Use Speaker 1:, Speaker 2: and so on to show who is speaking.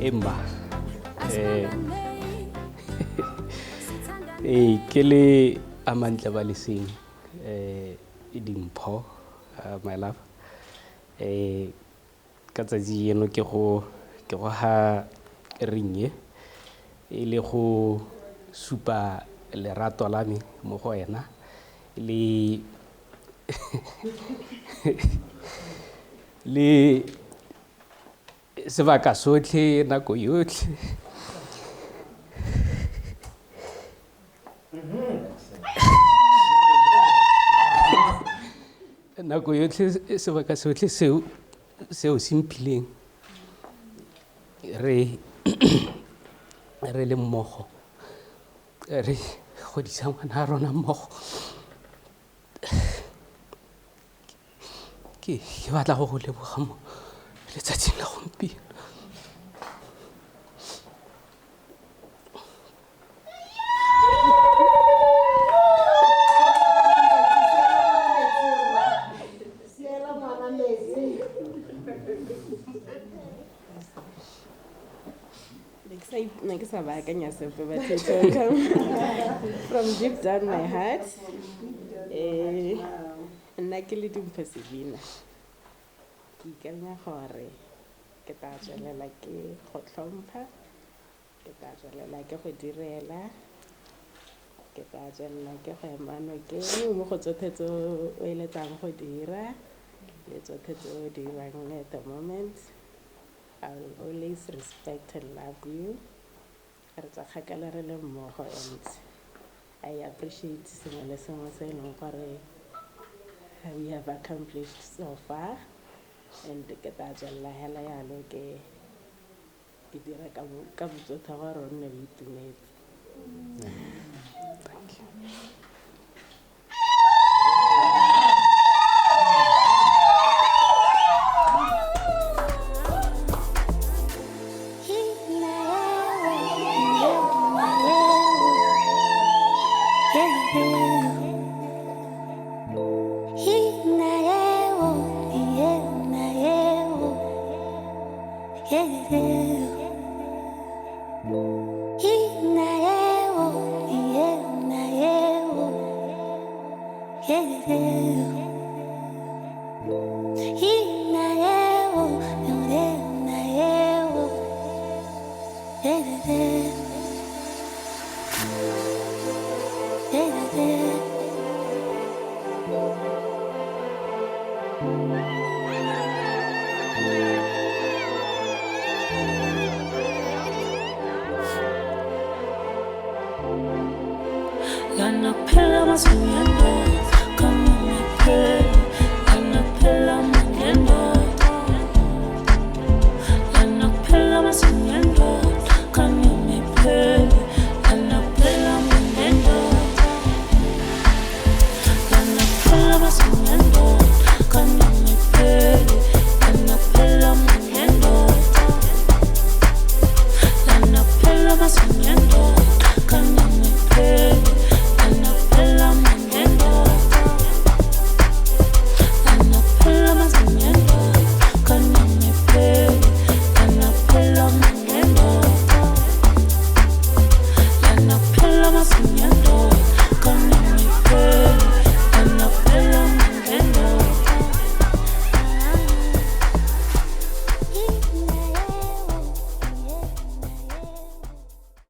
Speaker 1: Emba ke le Amandla Baleseng Dimpho my love ka tsatsi eno ke go ha ringe e le go supa lerato la me mo go wena le le sebaka sotlhe nako yotlhe nako yotlhe sebaka sotlhe seo se mphileng re le mmogo re godisa ngwana rona mmogo ke batla go leboga mo letsatsing la gompieno
Speaker 2: from deep down my heart nna ke le Dimpho Sebina ke ikanya gore ke tla tswelela ke go tlhompha ke tla tswelela ke go direla ke tla tswelela ke go ema nokeng mo go tsotlhe tse o eletsang go dira le tsotlhe tse o dirang at the moment. I will always respect and love you. Re tsa kgakala re le mmogo and I appreciate sengwe le sengwe se e leng gore we have accomplished so far and ke tla tswelela hela yalo ke dira ka botsotsi gore o nne o itumetse.
Speaker 1: Thank you.
Speaker 3: Gonna pay my